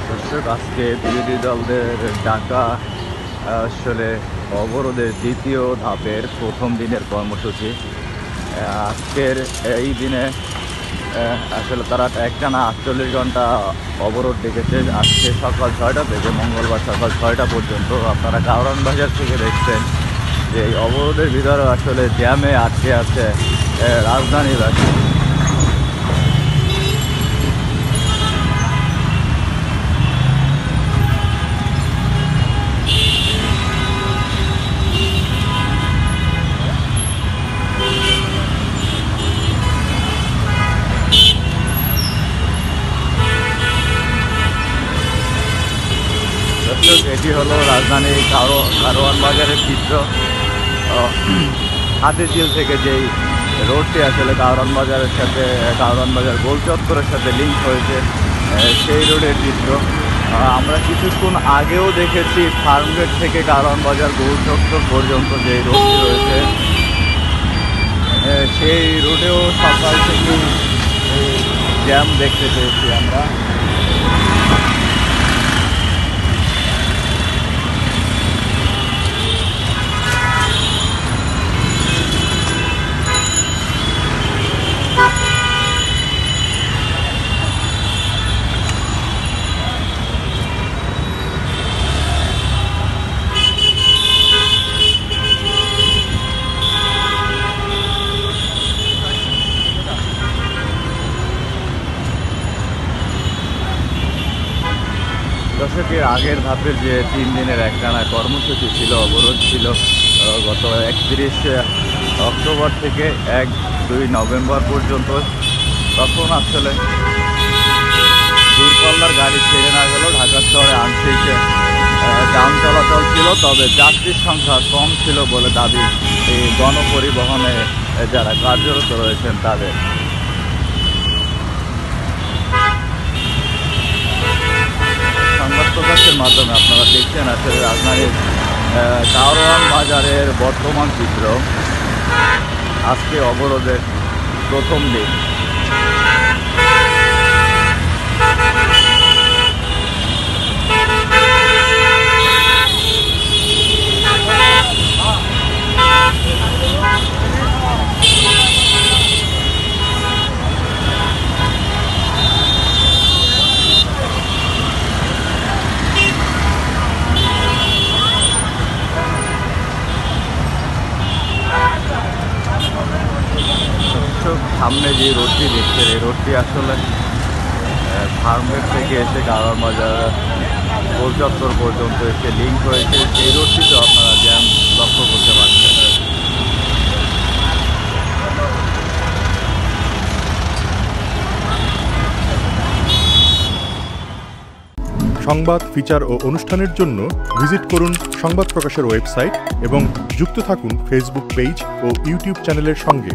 দর্শক, আজকে বিরোধী দলদের ডাকা আসলে অবরোধের দ্বিতীয় ধাপের প্রথম দিনের কর্মসূচি। আজকের এই দিনে আসলে তারা একটানা 48 ঘন্টা অবরোধ ডেকেছে। আজকে সকাল 6টা থেকে মঙ্গলবার সকাল 6টা পর্যন্ত। আপনারা কারওয়ান বাজার থেকে দেখছেন যে এই অবরোধের ভিতরে আসলে জ্যামে আটকে আছে রাজধানীবাসী। এটি হলো রাজধানী কারওয়ান বাজারের চিত্র। হাতিঝিল থেকে যেই রোডটি আসলে কারওয়ান বাজারের সাথে কারওয়ান বাজার গোল চত্বরের সাথে লিঙ্ক হয়েছে, সেই রোডের চিত্র। আমরা কিছুক্ষণ আগেও দেখেছি ফার্মগেট থেকে কারওয়ান বাজার গোল চত্বর পর্যন্ত যে রোডটি রয়েছে, সেই রোডেও সকাল থেকে জ্যাম দেখতে পেয়েছি আমরা। দশকের আগের ধাপের যে 3 দিনের একটানা কর্মসূচি ছিল, অবরোধ ছিল, গত 31 অক্টোবর থেকে 1-2 নভেম্বর পর্যন্ত। তখন আসলে দূরপাল্লার গাড়ি ছেড়ে না গেলেও ঢাকা শহরে আংশিক যান চলাচল ছিল, তবে যাত্রীর সংখ্যা কম ছিল বলে দাবি এই গণপরিবহনে যারা কার্যরত রয়েছেন তাদের। সংবাদ প্রকাশের মাধ্যমে আপনারা দেখছেন আসলে রাজধানীর কারওয়ান বাজারের বর্তমান চিত্র। আজকে অবরোধের প্রথম দিন। সামনে যে রোডটি দেখছেন, এই রোডটি আসলে ফার্মগেট থেকে এসে কারওয়ান বাজার গোল চত্বর পর্যন্ত এসে লিঙ্ক হয়েছে। সেই রোডটিতেও আপনারা জ্যাম লক্ষ্য করতে পারছেন। সংবাদ, ফিচার ও অনুষ্ঠানের জন্য ভিজিট করুন সংবাদ প্রকাশের ওয়েবসাইট এবং যুক্ত থাকুন ফেসবুক পেজ ও ইউটিউব চ্যানেলের সঙ্গে।